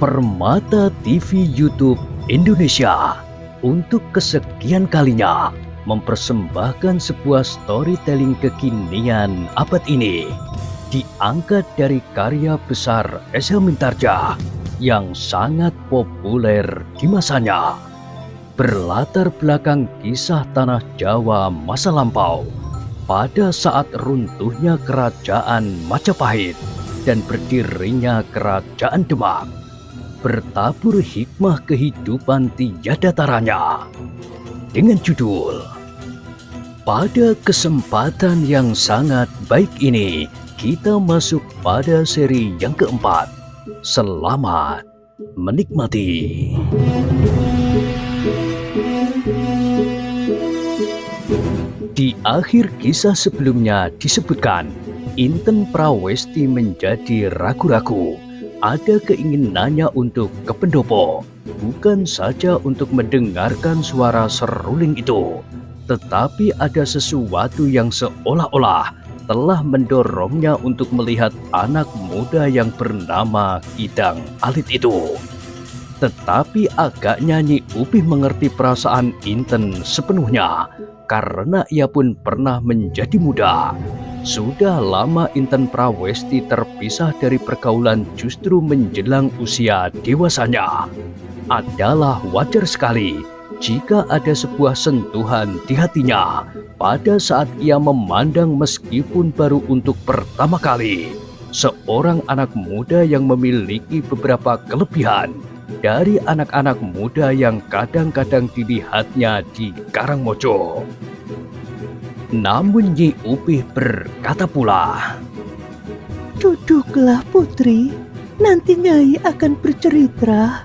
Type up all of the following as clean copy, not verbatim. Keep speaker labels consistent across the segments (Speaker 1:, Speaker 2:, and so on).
Speaker 1: Permata TV YouTube Indonesia untuk kesekian kalinya mempersembahkan sebuah storytelling kekinian abad ini, diangkat dari karya besar S.H. Mintardja yang sangat populer di masanya. Berlatar belakang kisah tanah Jawa masa lampau pada saat runtuhnya kerajaan Majapahit dan berdirinya kerajaan Demak, bertabur hikmah kehidupan tiada taranya dengan judul Pada Kesempatan yang Sangat Baik Ini kita masuk pada seri yang keempat. Selamat menikmati. Di akhir kisah sebelumnya disebutkan Inten Prawesti menjadi ragu-ragu. Ada keinginannya untuk ke pendopo, bukan saja untuk mendengarkan suara seruling itu, tetapi ada sesuatu yang seolah-olah telah mendorongnya untuk melihat anak muda yang bernama Kidang Alit itu. Tetapi agaknya Nyi Upih mengerti perasaan Inten sepenuhnya, karena ia pun pernah menjadi muda. Sudah lama Inten Prawesti terpisah dari pergaulan justru menjelang usia dewasanya. Adalah wajar sekali jika ada sebuah sentuhan di hatinya pada saat ia memandang meskipun baru untuk pertama kali seorang anak muda yang memiliki beberapa kelebihan dari anak-anak muda yang kadang-kadang dilihatnya di Karangmojo. Namun Nyi Upih berkata pula,
Speaker 2: "Duduklah putri, nanti Nyai akan bercerita."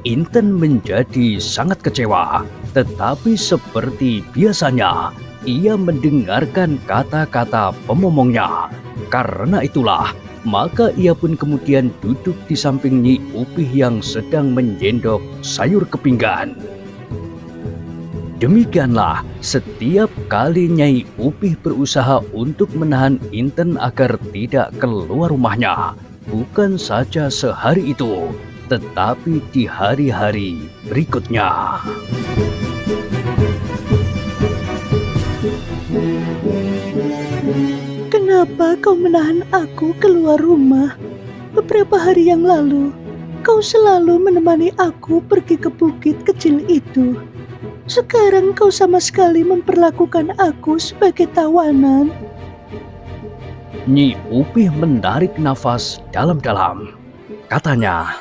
Speaker 1: Inten menjadi sangat kecewa, tetapi seperti biasanya ia mendengarkan kata-kata pemomongnya. Karena itulah, maka ia pun kemudian duduk di samping Nyi Upih yang sedang menyendok sayur kepinggan. Demikianlah setiap kali Nyai Upih berusaha untuk menahan Inten agar tidak keluar rumahnya, bukan saja sehari itu, tetapi di hari-hari berikutnya.
Speaker 2: "Kenapa kau menahan aku keluar rumah? Beberapa hari yang lalu, kau selalu menemani aku pergi ke bukit kecil itu. Sekarang kau sama sekali memperlakukan aku sebagai tawanan."
Speaker 1: Nyi Upih menarik nafas dalam-dalam. Katanya,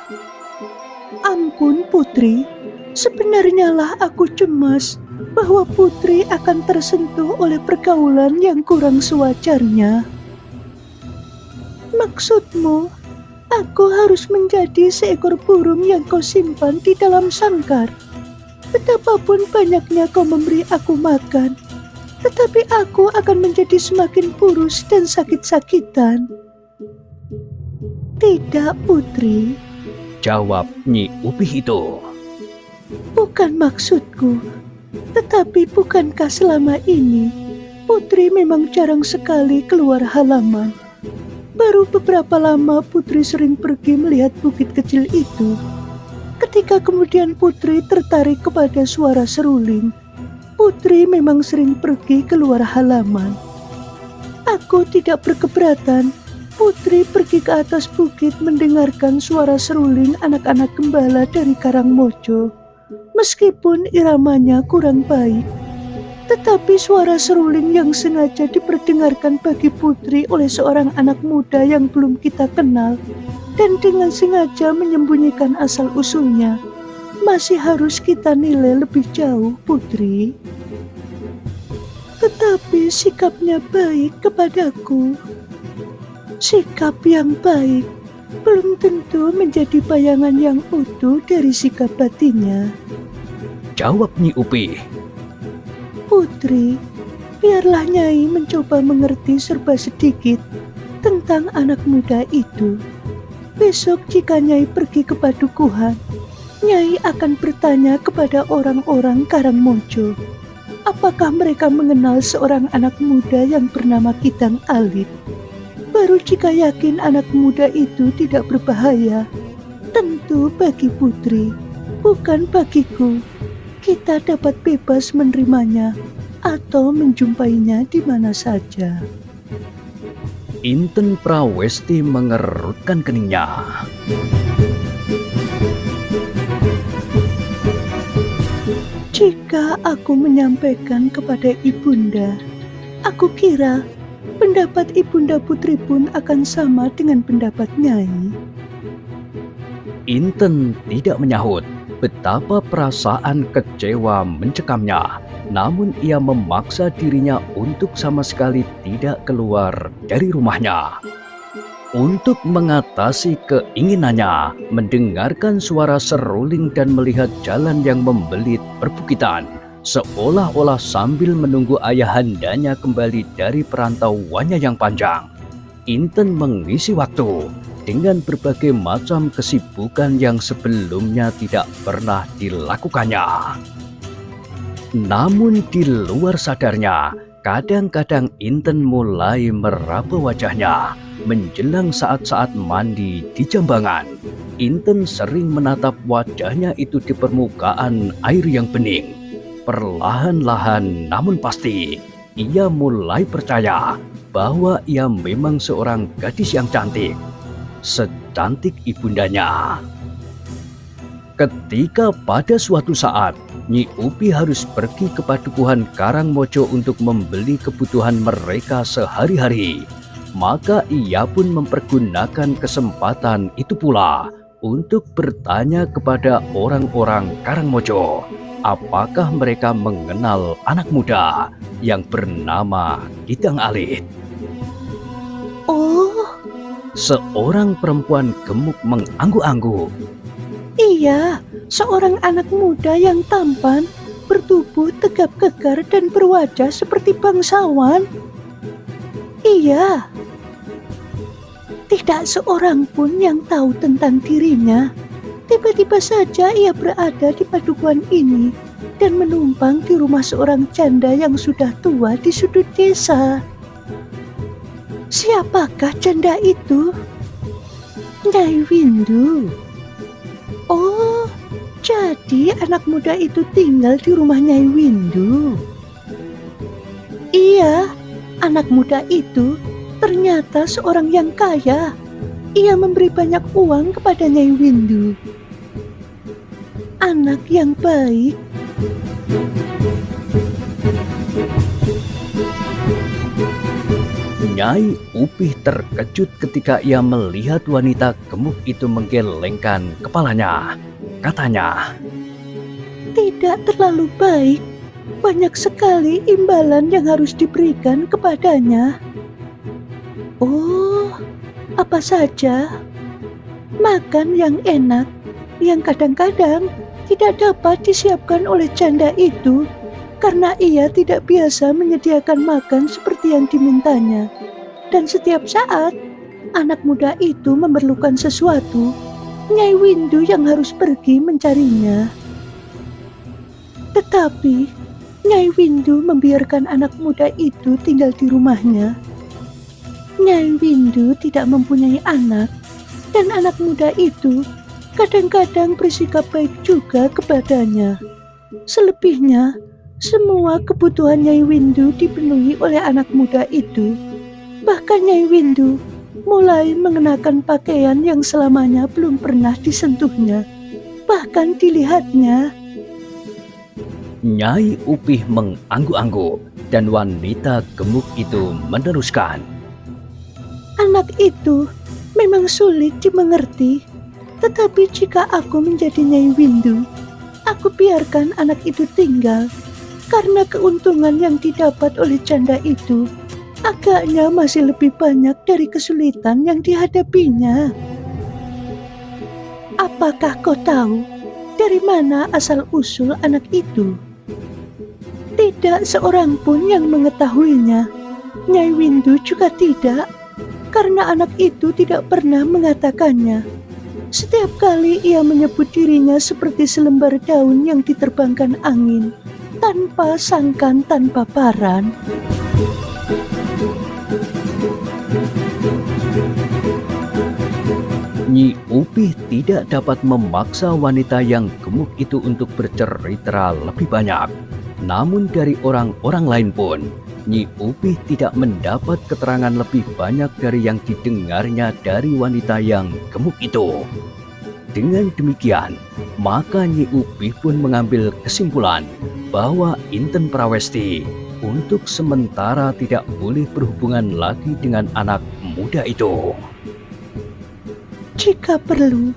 Speaker 2: "Ampun putri, sebenarnya lah aku cemas bahwa putri akan tersentuh oleh pergaulan yang kurang sewajarnya. Maksudmu, aku harus menjadi seekor burung yang kau simpan di dalam sangkar. Betapapun banyaknya kau memberi aku makan, tetapi aku akan menjadi semakin kurus dan sakit-sakitan." "Tidak putri,"
Speaker 1: jawab Nyi Upih itu.
Speaker 2: "bukan maksudku. Tetapi bukankah selama ini putri memang jarang sekali keluar halaman? Baru beberapa lama putri sering pergi melihat bukit kecil itu. Ketika kemudian putri tertarik kepada suara seruling, putri memang sering pergi keluar halaman. Aku tidak berkeberatan putri pergi ke atas bukit mendengarkan suara seruling anak-anak gembala dari Karangmojo. Meskipun iramanya kurang baik, tetapi suara seruling yang sengaja diperdengarkan bagi putri oleh seorang anak muda yang belum kita kenal dan dengan sengaja menyembunyikan asal-usulnya masih harus kita nilai lebih jauh putri. Tetapi sikapnya baik kepadaku. Sikap yang baik belum tentu menjadi bayangan yang utuh dari sikap batinnya,"
Speaker 1: jawab Nyi Upih.
Speaker 2: "Putri, biarlah Nyai mencoba mengerti serba sedikit tentang anak muda itu. Besok jika Nyai pergi ke Padukuhan, Nyai akan bertanya kepada orang-orang Karangmojo, apakah mereka mengenal seorang anak muda yang bernama Kidang Alit. Baru jika yakin anak muda itu tidak berbahaya, Tentu bagi putri, bukan bagiku. Kita dapat bebas menerimanya atau menjumpainya di mana saja.
Speaker 1: Inten Prawesti mengerutkan keningnya.
Speaker 2: Jika aku menyampaikan kepada ibunda, aku kira pendapat ibunda putri pun akan sama dengan pendapat Nyai.
Speaker 1: Inten tidak menyahut. Betapa perasaan kecewa mencekamnya, namun ia memaksa dirinya untuk sama sekali tidak keluar dari rumahnya. Untuk mengatasi keinginannya, mendengarkan suara seruling dan melihat jalan yang membelit perbukitan, seolah-olah sambil menunggu ayahandanya kembali dari perantauannya yang panjang, Inten mengisi waktu dengan berbagai macam kesibukan yang sebelumnya tidak pernah dilakukannya. Namun di luar sadarnya, kadang-kadang Inten mulai meraba wajahnya. Menjelang saat-saat mandi di Jambangan, Inten sering menatap wajahnya itu di permukaan air yang bening. Perlahan-lahan namun pasti, ia mulai percaya bahwa ia memang seorang gadis yang cantik. Secantik ibundanya. Ketika pada suatu saat Nyi Upi harus pergi ke Padukuhan Karangmojo untuk membeli kebutuhan mereka sehari-hari, maka ia pun mempergunakan kesempatan itu pula untuk bertanya kepada orang-orang Karangmojo apakah mereka mengenal anak muda yang bernama Gidang Alit.
Speaker 2: Oh,
Speaker 1: Seorang perempuan gemuk mengangguk-angguk.
Speaker 2: iya, seorang anak muda yang tampan, bertubuh tegap kekar dan berwajah seperti bangsawan. Iya, tidak seorang pun yang tahu tentang dirinya. Tiba-tiba saja ia berada di padukuhan ini dan menumpang di rumah seorang janda yang sudah tua di sudut desa. Siapakah janda itu? Nyai Windu. Oh, jadi anak muda itu tinggal di rumah Nyai Windu. Iya, anak muda itu ternyata seorang yang kaya. Ia memberi banyak uang kepada Nyai Windu. Anak yang baik.
Speaker 1: Nyai Upih terkejut ketika ia melihat wanita gemuk itu menggelengkan kepalanya. Katanya,
Speaker 2: Tidak terlalu baik. Banyak sekali imbalan yang harus diberikan kepadanya. Oh, apa saja? Makan yang enak, yang kadang-kadang tidak dapat disiapkan oleh janda itu karena ia tidak biasa menyediakan makan seperti yang dimintanya. Dan setiap saat anak muda itu memerlukan sesuatu, Nyai Windu yang harus pergi mencarinya. Tetapi Nyai Windu membiarkan anak muda itu tinggal di rumahnya. Nyai Windu tidak mempunyai anak, dan anak muda itu kadang-kadang bersikap baik juga kepadanya. Selebihnya, semua kebutuhan Nyai Windu dipenuhi oleh anak muda itu. Bahkan Nyai Windu mulai mengenakan pakaian yang selamanya belum pernah disentuhnya, bahkan dilihatnya.
Speaker 1: Nyai Upih mengangguk-angguk dan wanita gemuk itu meneruskan.
Speaker 2: Anak itu memang sulit dimengerti, tetapi jika aku menjadi Nyai Windu, aku biarkan anak itu tinggal, karena keuntungan yang didapat oleh janda itu agaknya masih lebih banyak dari kesulitan yang dihadapinya. Apakah kau tahu dari mana asal-usul anak itu? Tidak seorang pun yang mengetahuinya. Nyai Windu juga tidak, karena anak itu tidak pernah mengatakannya. Setiap kali ia menyebut dirinya seperti selembar daun yang diterbangkan angin, tanpa sangkan, tanpa paran.
Speaker 1: Nyi Upih tidak dapat memaksa wanita yang gemuk itu untuk bercerita lebih banyak. Namun dari orang-orang lain pun, Nyi Upih tidak mendapat keterangan lebih banyak dari yang didengarnya dari wanita yang gemuk itu. Dengan demikian, maka Nyi Upih pun mengambil kesimpulan bahwa Inten Prawesti untuk sementara tidak boleh berhubungan lagi dengan anak muda itu.
Speaker 2: Jika perlu,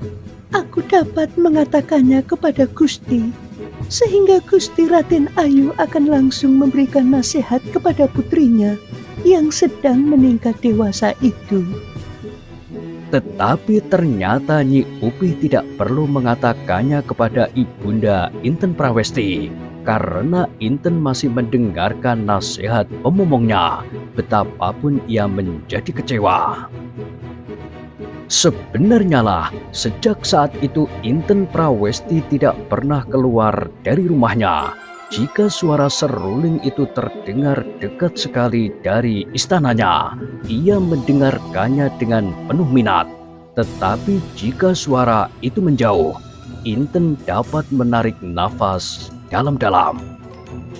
Speaker 2: aku dapat mengatakannya kepada Gusti, sehingga Gusti Raden Ayu akan langsung memberikan nasihat kepada putrinya yang sedang meningkat dewasa itu.
Speaker 1: Tetapi ternyata Nyi Upih tidak perlu mengatakannya kepada Ibunda Inten Prawesti, karena Inten masih mendengarkan nasihat pemomongnya, betapapun ia menjadi kecewa. Sebenarnya lah, sejak saat itu Inten Prawesti tidak pernah keluar dari rumahnya. Jika suara seruling itu terdengar dekat sekali dari istananya, ia mendengarkannya dengan penuh minat. Tetapi jika suara itu menjauh, Inten dapat menarik nafas dalam-dalam.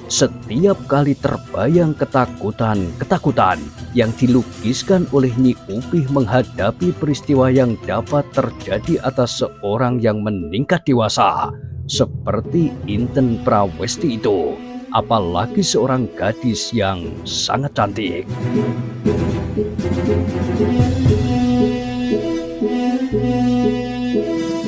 Speaker 1: Setiap kali terbayang ketakutan yang dilukiskan oleh Nyi Upih menghadapi peristiwa yang dapat terjadi atas seorang yang meningkat dewasa, seperti Inten Prawesti itu, apalagi seorang gadis yang sangat cantik.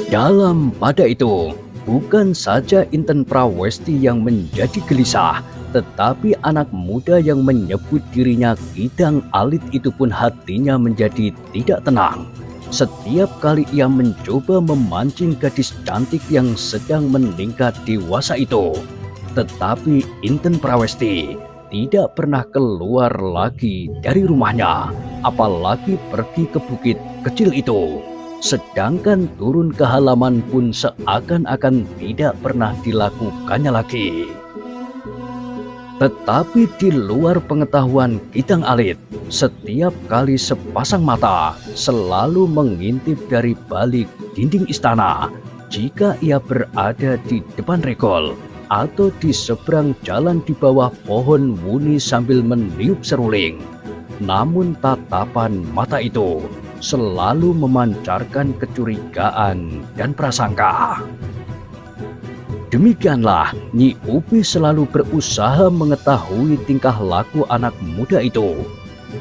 Speaker 1: Dalam pada itu, bukan saja Inten Prawesti yang menjadi gelisah, tetapi anak muda yang menyebut dirinya Kidang Alit itu pun hatinya menjadi tidak tenang. Setiap kali ia mencoba memancing gadis cantik yang sedang meningkat dewasa itu, tetapi Inten Prawesti tidak pernah keluar lagi dari rumahnya, apalagi pergi ke bukit kecil itu. Sedangkan turun ke halaman pun seakan-akan tidak pernah dilakukannya lagi. Tetapi di luar pengetahuan Kidang Alit, setiap kali sepasang mata selalu mengintip dari balik dinding istana jika ia berada di depan regol atau di seberang jalan di bawah pohon wuni sambil meniup seruling. Namun tatapan mata itu selalu memancarkan kecurigaan dan prasangka. Demikianlah Nyi Upih selalu berusaha mengetahui tingkah laku anak muda itu.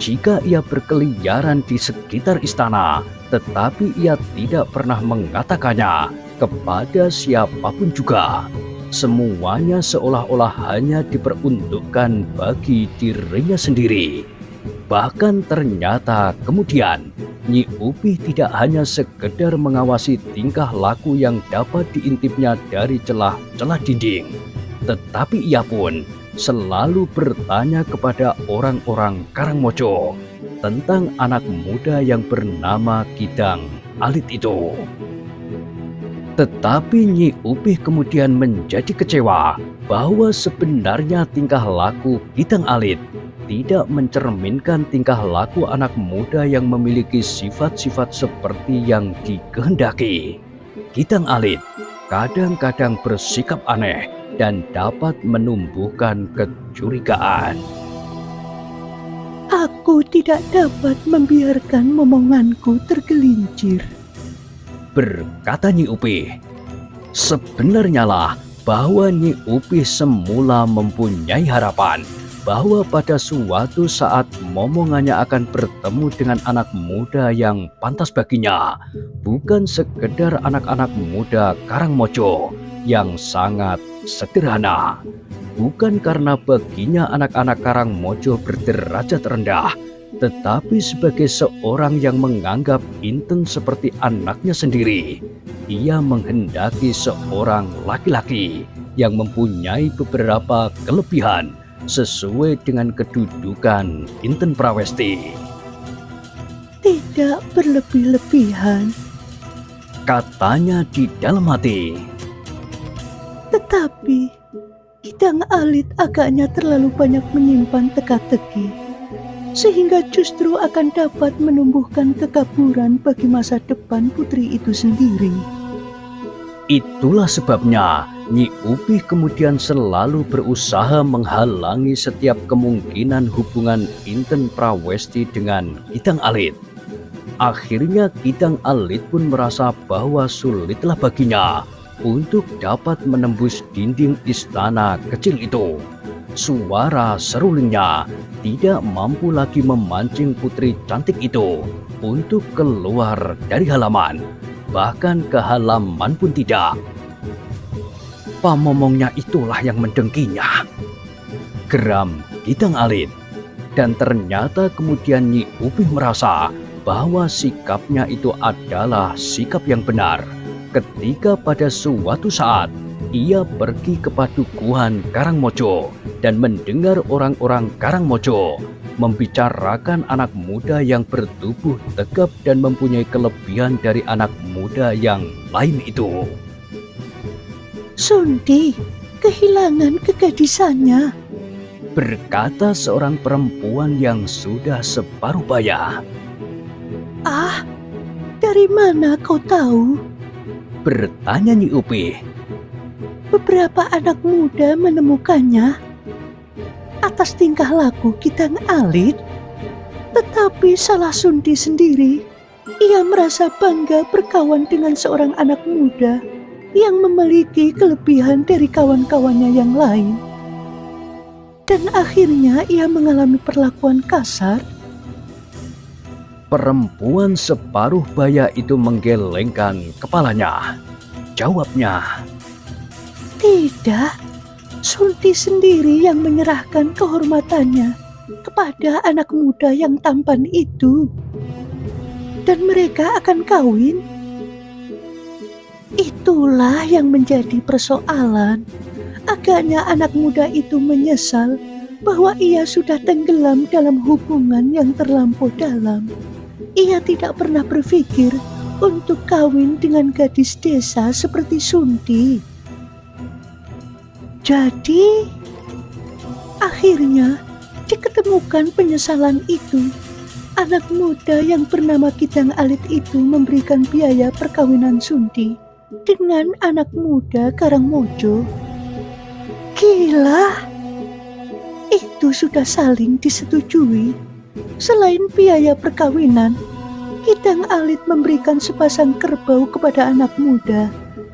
Speaker 1: Jika ia berkeliaran di sekitar istana, tetapi ia tidak pernah mengatakannya kepada siapapun juga. Semuanya seolah-olah hanya diperuntukkan bagi dirinya sendiri. Bahkan ternyata kemudian Nyi Upih tidak hanya sekedar mengawasi tingkah laku yang dapat diintipnya dari celah-celah dinding, tetapi ia pun selalu bertanya kepada orang-orang Karangmojo tentang anak muda yang bernama Kidang Alit itu. Tetapi Nyi Upih kemudian menjadi kecewa bahwa sebenarnya tingkah laku Kidang Alit tidak mencerminkan tingkah laku anak muda yang memiliki sifat-sifat seperti yang dikehendaki. Kidang Alit kadang-kadang bersikap aneh dan dapat menumbuhkan kecurigaan.
Speaker 2: Aku tidak dapat membiarkan momonganku tergelincir,
Speaker 1: berkata Nyi Upih. Sebenarnya lah bahwa Nyi Upih semula mempunyai harapan bahwa pada suatu saat momongannya akan bertemu dengan anak muda yang pantas baginya, bukan sekedar anak-anak muda Karangmojo yang sangat sederhana. Bukan karena baginya anak-anak Karangmojo berderajat rendah, tetapi sebagai seorang yang menganggap Inten seperti anaknya sendiri. Ia menghendaki seorang laki-laki yang mempunyai beberapa kelebihan sesuai dengan kedudukan Inten Prawesti.
Speaker 2: Tidak berlebih-lebihan,
Speaker 1: Katanya di dalam hati.
Speaker 2: tetapi Kidang Alit agaknya terlalu banyak menyimpan teka-teki. sehingga justru akan dapat menumbuhkan kekaburan bagi masa depan putri itu sendiri.
Speaker 1: Itulah sebabnya Nyi Upih kemudian selalu berusaha menghalangi setiap kemungkinan hubungan Inten Prawesti dengan Kidang Alit. Akhirnya Kidang Alit pun merasa bahwa sulitlah baginya untuk dapat menembus dinding istana kecil itu. Suara serulingnya tidak mampu lagi memancing putri cantik itu untuk keluar dari halaman. Bahkan ke halaman pun tidak. Pamomongnya itulah yang mendengkinya, geram Kidang Alit. Dan ternyata kemudian Nyi Upih merasa bahwa sikapnya itu adalah sikap yang benar. Ketika pada suatu saat ia pergi ke padukuhan Karangmojo dan mendengar orang-orang Karangmojo membicarakan anak muda yang bertubuh tegap dan mempunyai kelebihan dari anak muda yang lain itu.
Speaker 2: Sundi kehilangan kegadisannya,
Speaker 1: Berkata seorang perempuan yang sudah separuh baya.
Speaker 2: Ah, dari mana kau tahu?
Speaker 1: Bertanya Nyi Upih.
Speaker 2: Beberapa anak muda menemukannya atas tingkah laku Kidang Alit. Tetapi salah Sundi sendiri, ia merasa bangga berkawan dengan seorang anak muda yang memiliki kelebihan dari kawan-kawannya yang lain. Dan akhirnya ia mengalami perlakuan kasar.
Speaker 1: Perempuan separuh baya itu menggelengkan kepalanya. Jawabnya,
Speaker 2: Tidak, Sundi sendiri yang menyerahkan kehormatannya kepada anak muda yang tampan itu. Dan mereka akan kawin. Itulah yang menjadi persoalan. Agaknya anak muda itu menyesal bahwa ia sudah tenggelam dalam hubungan yang terlampau dalam. Ia tidak pernah berpikir untuk kawin dengan gadis desa seperti Sundi. Jadi, akhirnya diketemukan penyesalan itu. Anak muda yang bernama Kidang Alit itu memberikan biaya perkawinan Sundi dengan anak muda Karangmojo. Gila, itu sudah saling disetujui. Selain biaya perkawinan, Kidang Alit memberikan sepasang kerbau kepada anak muda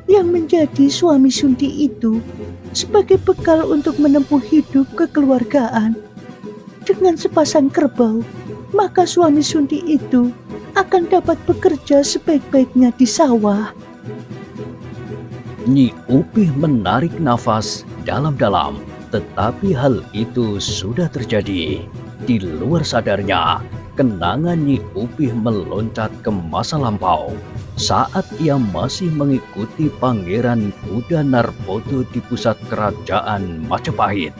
Speaker 2: yang menjadi suami Sundi itu sebagai bekal untuk menempuh hidup kekeluargaan. Dengan sepasang kerbau, maka suami Sundi itu akan dapat bekerja sebaik-baiknya di sawah.
Speaker 1: Nyi Upih menarik nafas dalam-dalam, tetapi hal itu sudah terjadi. Di luar sadarnya, kenangan Nyi Upih meloncat ke masa lampau saat ia masih mengikuti Pangeran Kuda Narpoto di pusat kerajaan Majapahit.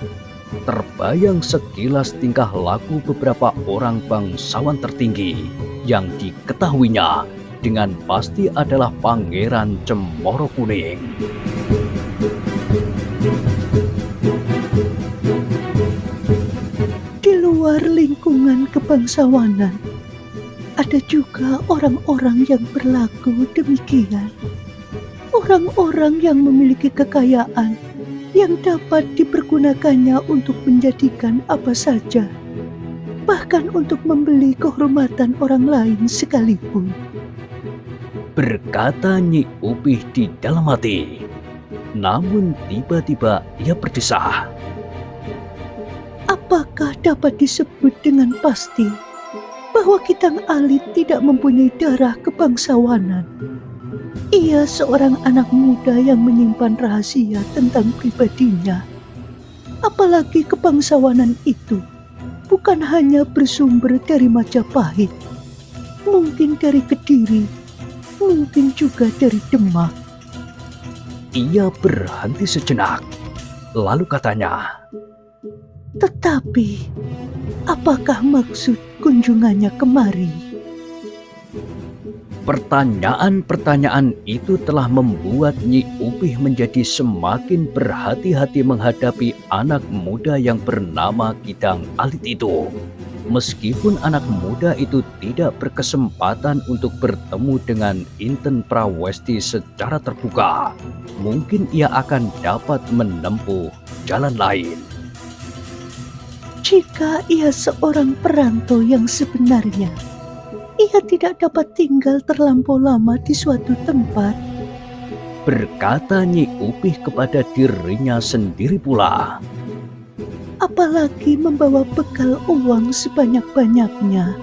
Speaker 1: Terbayang sekilas tingkah laku beberapa orang bangsawan tertinggi yang diketahuinya dengan pasti adalah Pangeran Cemoro Kuning.
Speaker 2: Di luar lingkungan kebangsawanan, ada juga orang-orang yang berlaku demikian. Orang-orang yang memiliki kekayaan yang dapat dipergunakannya untuk menjadikan apa saja, bahkan untuk membeli kehormatan orang lain sekalipun.
Speaker 1: Berkata Nyi Upih di dalam hati. Namun tiba-tiba ia berdesah.
Speaker 2: Apakah dapat disebut dengan pasti bahwa Kidang Alit tidak mempunyai darah kebangsawanan? Ia seorang anak muda yang menyimpan rahasia tentang pribadinya. Apalagi kebangsawanan itu bukan hanya bersumber dari Majapahit, mungkin dari Kediri, mungkin juga dari Demak.
Speaker 1: Ia berhenti sejenak, lalu katanya,
Speaker 2: Tetapi, apakah maksud kunjungannya kemari?
Speaker 1: pertanyaan-pertanyaan itu telah membuat Nyi Upih menjadi semakin berhati-hati menghadapi anak muda yang bernama Kidang Alit itu. Meskipun anak muda itu tidak berkesempatan untuk bertemu dengan Inten Prawesti secara terbuka, mungkin ia akan dapat menempuh jalan lain.
Speaker 2: Jika ia seorang perantau yang sebenarnya, ia tidak dapat tinggal terlampau lama di suatu tempat,
Speaker 1: berkata Nyi Upih kepada dirinya sendiri pula.
Speaker 2: Apalagi membawa bekal uang sebanyak-banyaknya.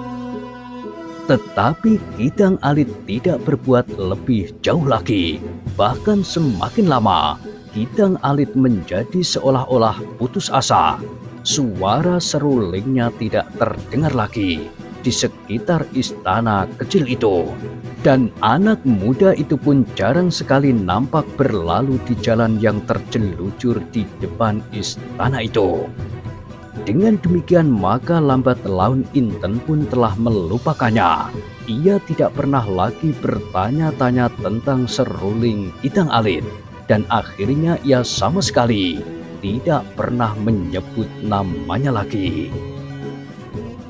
Speaker 1: Tetapi Kidang Alit tidak berbuat lebih jauh lagi. Bahkan semakin lama, Kidang Alit menjadi seolah-olah putus asa. Suara serulingnya tidak terdengar lagi di sekitar istana kecil itu. Dan anak muda itu pun jarang sekali nampak berlalu di jalan yang terjelucur di depan istana itu. Dengan demikian maka lambat laun Inten pun telah melupakannya. Ia tidak pernah lagi bertanya-tanya tentang seruling Kidang Alit. Dan akhirnya ia sama sekali tidak pernah menyebut namanya lagi.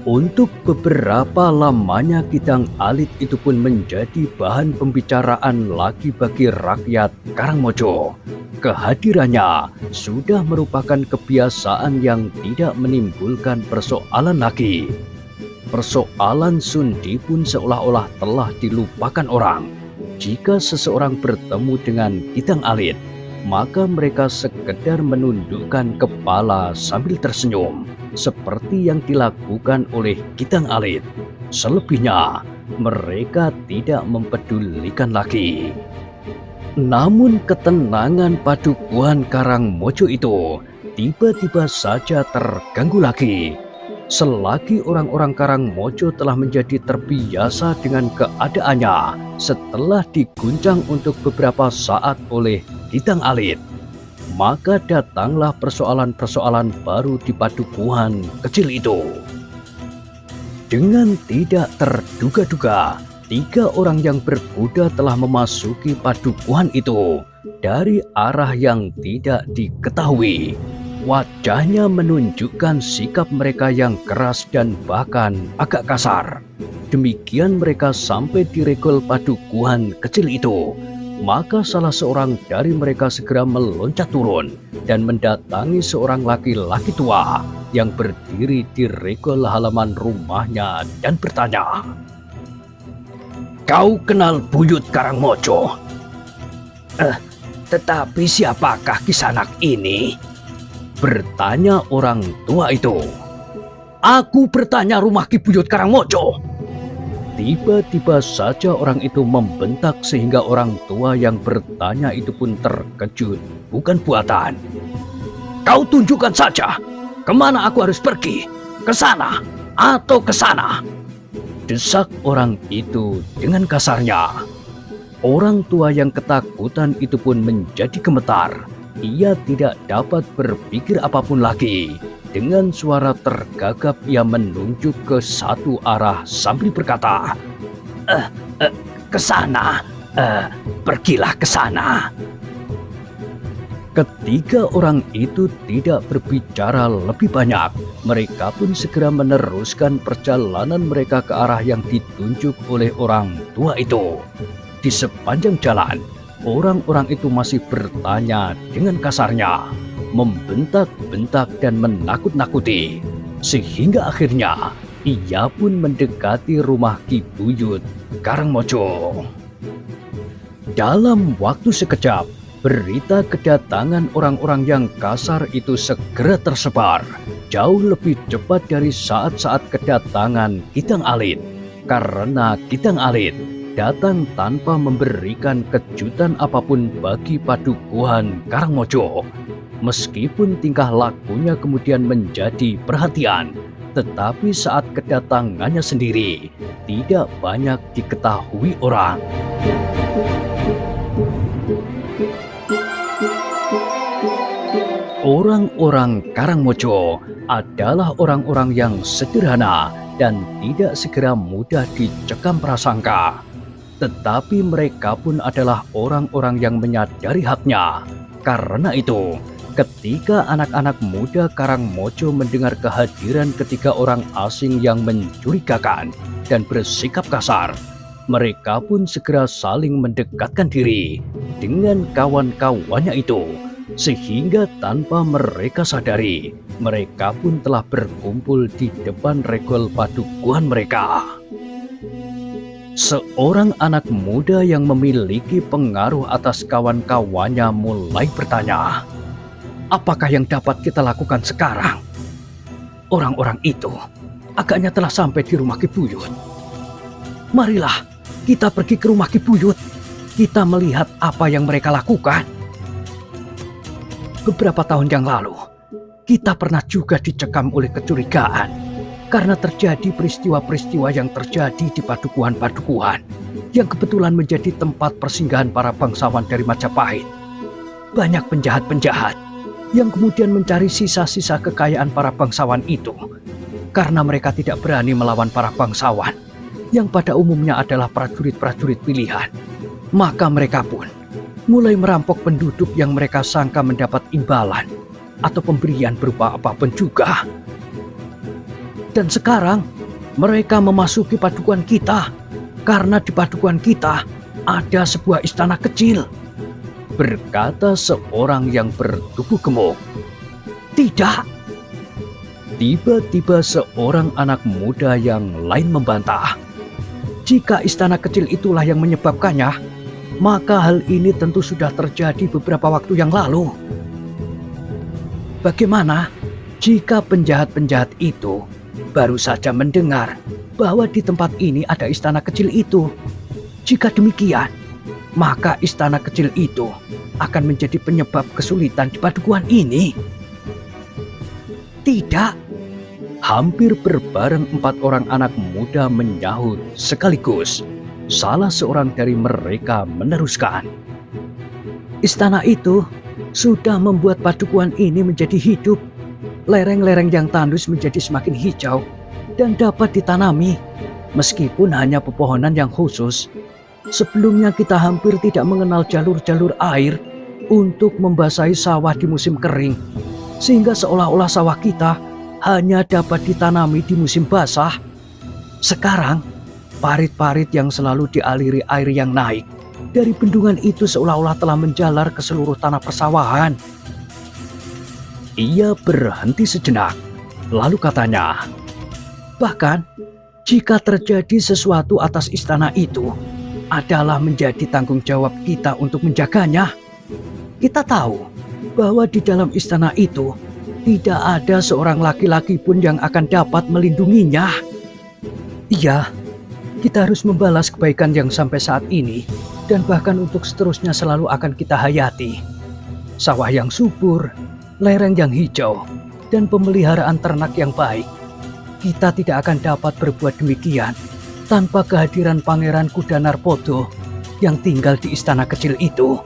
Speaker 1: Untuk beberapa lamanya Kidang Alit itu pun menjadi bahan pembicaraan lagi bagi rakyat Karangmojo. Kehadirannya sudah merupakan kebiasaan yang tidak menimbulkan persoalan lagi. Persoalan Sundi pun seolah-olah telah dilupakan orang. Jika seseorang bertemu dengan Kidang Alit, maka mereka sekedar menundukkan kepala sambil tersenyum, seperti yang dilakukan oleh Kidang Alit. Selebihnya, mereka tidak mempedulikan lagi. Namun ketenangan Padukuhan Karangmojo itu tiba-tiba saja terganggu lagi. Selagi orang-orang Karangmojo telah menjadi terbiasa dengan keadaannya setelah diguncang untuk beberapa saat oleh Kidang Alit, maka datanglah persoalan-persoalan baru di padukuhan kecil itu. Dengan tidak terduga-duga, 3 orang yang berkuda telah memasuki padukuhan itu dari arah yang tidak diketahui. Wajahnya menunjukkan sikap mereka yang keras dan bahkan agak kasar. Demikian mereka sampai di regol padukuhan kecil itu. Maka salah seorang dari mereka segera meloncat turun dan mendatangi seorang laki-laki tua yang berdiri di regol halaman rumahnya dan bertanya, "Kau kenal Buyut Karangmojo?" Tetapi siapakah Kisanak ini?" bertanya orang tua itu. "Aku bertanya rumah Ki Buyut Karangmojo." Tiba-tiba saja orang itu membentak sehingga orang tua yang bertanya itu pun terkejut bukan buatan. "Kau tunjukkan saja, kemana aku harus pergi? Ke sana atau ke sana?" desak orang itu dengan kasarnya. Orang tua yang ketakutan itu pun menjadi gemetar. Ia tidak dapat berpikir apapun lagi. Dengan suara tergagap ia menunjuk ke satu arah sambil berkata, "Ke sana, pergilah ke sana." Ketiga orang itu tidak berbicara lebih banyak. Mereka pun segera meneruskan perjalanan mereka ke arah yang ditunjuk oleh orang tua itu. Di sepanjang jalan, orang-orang itu masih bertanya dengan kasarnya, membentak-bentak dan menakut-nakuti, sehingga akhirnya ia pun mendekati rumah Ki Buyut Karangmojo. Dalam waktu sekejap, berita kedatangan orang-orang yang kasar itu segera tersebar, jauh lebih cepat dari saat-saat kedatangan Kidang Alit, karena Kidang Alit datang tanpa memberikan kejutan apapun bagi padukuhan Karangmojo. Meskipun tingkah lakunya kemudian menjadi perhatian, tetapi saat kedatangannya sendiri tidak banyak diketahui orang. Orang-orang Karangmojo adalah orang-orang yang sederhana dan tidak segera mudah dicekam prasangka. Tetapi mereka pun adalah orang-orang yang menyadari haknya. Karena itu, Ketika anak-anak muda Karangmojo mendengar kehadiran ketiga orang asing yang mencurigakan dan bersikap kasar, mereka pun segera saling mendekatkan diri dengan kawan-kawannya itu, sehingga tanpa mereka sadari, mereka pun telah berkumpul di depan regol padukuhan mereka. Seorang anak muda yang memiliki pengaruh atas kawan-kawannya mulai bertanya, "Apakah yang dapat kita lakukan sekarang? Orang-orang itu agaknya telah sampai di rumah Ki Buyut. Marilah kita pergi ke rumah Ki Buyut. Kita melihat apa yang mereka lakukan. Beberapa tahun yang lalu, kita pernah juga dicekam oleh kecurigaan karena terjadi peristiwa-peristiwa yang terjadi di padukuhan-padukuhan yang kebetulan menjadi tempat persinggahan para bangsawan dari Majapahit. Banyak penjahat-penjahat yang kemudian mencari sisa-sisa kekayaan para bangsawan itu karena mereka tidak berani melawan para bangsawan yang pada umumnya adalah prajurit-prajurit pilihan. Maka mereka pun mulai merampok penduduk yang mereka sangka mendapat imbalan atau pemberian berupa apapun juga. Dan sekarang mereka memasuki padukuhan kita karena di padukuhan kita ada sebuah istana kecil," berkata seorang yang bertubuh gemuk. "Tidak." Tiba-tiba seorang anak muda yang lain membantah, "Jika istana kecil itulah yang menyebabkannya, maka hal ini tentu sudah terjadi beberapa waktu yang lalu. Bagaimana jika penjahat-penjahat itu baru saja mendengar bahwa di tempat ini ada istana kecil itu? Jika demikian, maka istana kecil itu akan menjadi penyebab kesulitan di padukuhan ini." "Tidak." Hampir berbareng 4 orang anak muda menyahut sekaligus. Salah seorang dari mereka meneruskan, "Istana itu sudah membuat padukuhan ini menjadi hidup. Lereng-lereng yang tandus menjadi semakin hijau dan dapat ditanami, meskipun hanya pepohonan yang khusus. Sebelumnya kita hampir tidak mengenal jalur-jalur air untuk membasahi sawah di musim kering, sehingga seolah-olah sawah kita hanya dapat ditanami di musim basah. Sekarang, parit-parit yang selalu dialiri air yang naik dari bendungan itu seolah-olah telah menjalar ke seluruh tanah persawahan." Ia berhenti sejenak, lalu katanya, "Bahkan jika terjadi sesuatu atas istana itu, adalah menjadi tanggung jawab kita untuk menjaganya. Kita tahu bahwa di dalam istana itu tidak ada seorang laki-laki pun yang akan dapat melindunginya. Iya, kita harus membalas kebaikan yang sampai saat ini dan bahkan untuk seterusnya selalu akan kita hayati. Sawah yang subur, lereng yang hijau, dan pemeliharaan ternak yang baik. Kita tidak akan dapat berbuat demikian tanpa kehadiran Pangeran Kudanarpodo yang tinggal di istana kecil itu."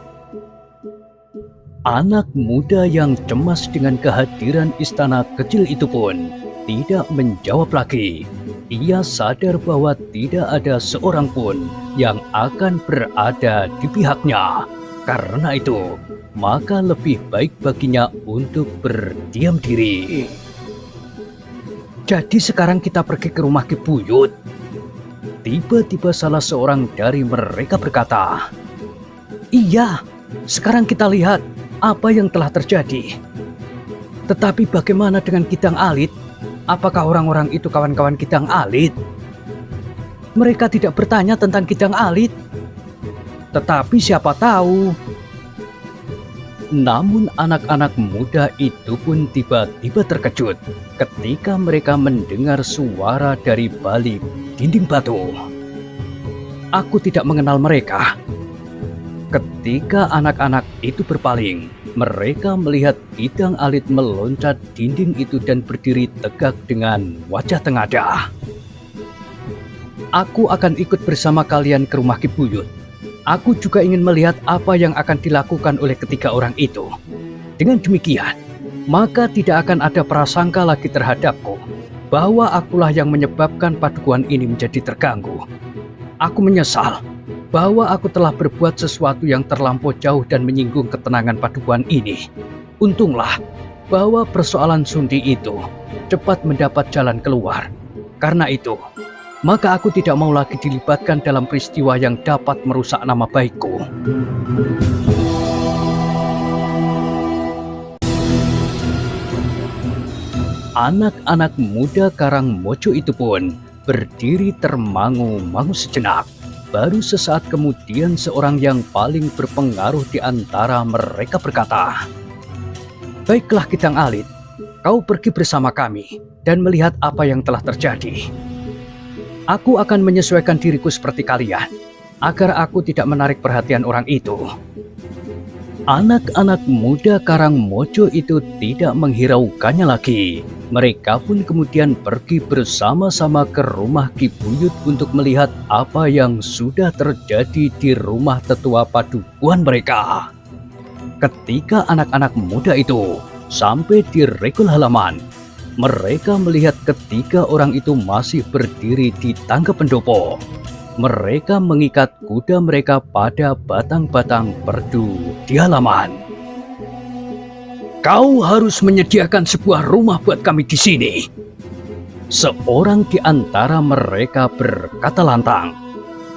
Speaker 1: Anak muda yang cemas dengan kehadiran istana kecil itu pun tidak menjawab lagi. Ia sadar bahwa tidak ada seorang pun yang akan berada di pihaknya. Karena itu, maka lebih baik baginya untuk berdiam diri. "Jadi sekarang kita pergi ke rumah Ki Buyut?" Tiba-tiba salah seorang dari mereka berkata, "Iya, sekarang kita lihat apa yang telah terjadi. Tetapi bagaimana dengan Kidang Alit? Apakah orang-orang itu kawan-kawan Kidang Alit?" "Mereka tidak bertanya tentang Kidang Alit. Tetapi siapa tahu." Namun anak-anak muda itu pun tiba-tiba terkejut ketika mereka mendengar suara dari balik dinding batu. "Aku tidak mengenal mereka." Ketika anak-anak itu berpaling, mereka melihat Kidang Alit meloncat dinding itu dan berdiri tegak dengan wajah tengadah. "Aku akan ikut bersama kalian ke rumah Ki Buyut. Aku juga ingin melihat apa yang akan dilakukan oleh ketiga orang itu. Dengan demikian, maka tidak akan ada prasangka lagi terhadapku bahwa akulah yang menyebabkan padukuhan ini menjadi terganggu. Aku menyesal bahwa aku telah berbuat sesuatu yang terlampau jauh dan menyinggung ketenangan padukuhan ini. Untunglah bahwa persoalan Sundi itu cepat mendapat jalan keluar. Karena itu, maka aku tidak mau lagi dilibatkan dalam peristiwa yang dapat merusak nama baikku. Anak-anak muda Karangmojo itu pun berdiri termangu-mangu sejenak. Baru sesaat kemudian seorang yang paling berpengaruh di antara mereka berkata, "Baiklah Kidang Alit, kau pergi bersama kami dan melihat apa yang telah terjadi. Aku akan menyesuaikan diriku seperti kalian, agar aku tidak menarik perhatian orang itu." Anak-anak muda Karangmojo itu tidak menghiraukannya lagi. Mereka pun kemudian pergi bersama-sama ke rumah Ki Buyut untuk melihat apa yang sudah terjadi di rumah tetua padukuhan mereka. Ketika anak-anak muda itu sampai di regol halaman, mereka melihat ketiga orang itu masih berdiri di tangga pendopo. Mereka mengikat kuda mereka pada batang-batang perdu di halaman. "Kau harus menyediakan sebuah rumah buat kami di sini." Seorang di antara mereka berkata lantang.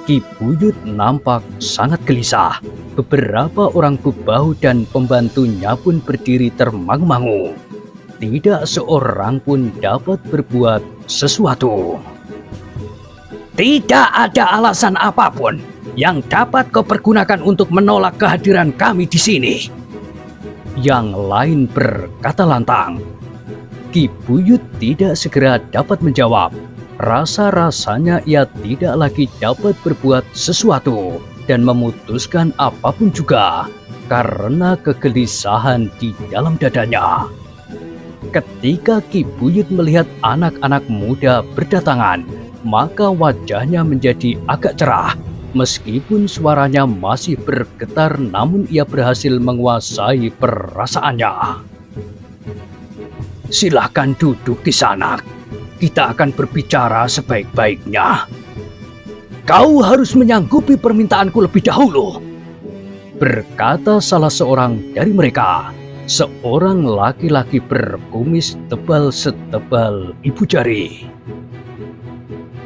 Speaker 1: Ki Buyut nampak sangat gelisah. Beberapa orang bebahu dan pembantunya pun berdiri termangu-mangu. Tidak seorang pun dapat berbuat sesuatu. "Tidak ada alasan apapun yang dapat kau pergunakan untuk menolak kehadiran kami di sini." Yang lain berkata lantang. Ki Buyut tidak segera dapat menjawab. Rasa-rasanya ia tidak lagi dapat berbuat sesuatu dan memutuskan apapun juga karena kegelisahan di dalam dadanya. Ketika Ki Buyut melihat anak-anak muda berdatangan, maka wajahnya menjadi agak cerah. Meskipun suaranya masih bergetar, namun ia berhasil menguasai perasaannya. "Silakan duduk di sana. Kita akan berbicara sebaik-baiknya." "Kau harus menyanggupi permintaanku lebih dahulu," berkata salah seorang dari mereka. Seorang laki-laki berkumis tebal setebal ibu jari.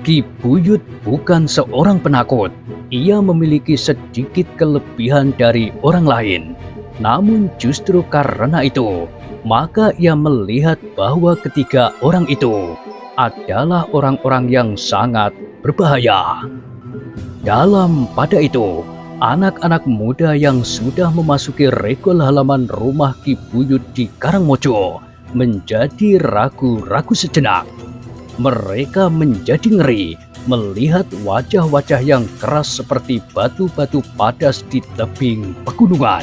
Speaker 1: Ki Buyut bukan seorang penakut. Ia memiliki sedikit kelebihan dari orang lain. Namun justru karena itu, maka ia melihat bahwa ketiga orang itu adalah orang-orang yang sangat berbahaya. Dalam pada itu, anak-anak muda yang sudah memasuki regol halaman rumah Ki Buyut di Karangmojo menjadi ragu-ragu sejenak. Mereka menjadi ngeri melihat wajah-wajah yang keras seperti batu-batu padas di tebing pegunungan.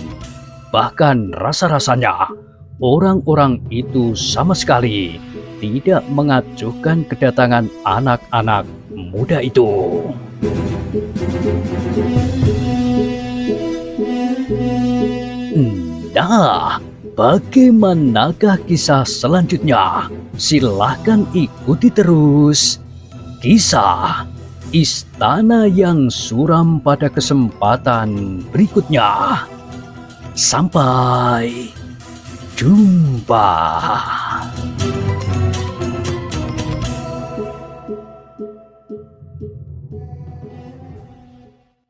Speaker 1: Bahkan rasa-rasanya orang-orang itu sama sekali tidak mengacuhkan kedatangan anak-anak muda itu. Nah, bagaimanakah kisah selanjutnya? Silahkan ikuti terus. Kisah Istana yang Suram pada kesempatan berikutnya. Sampai jumpa.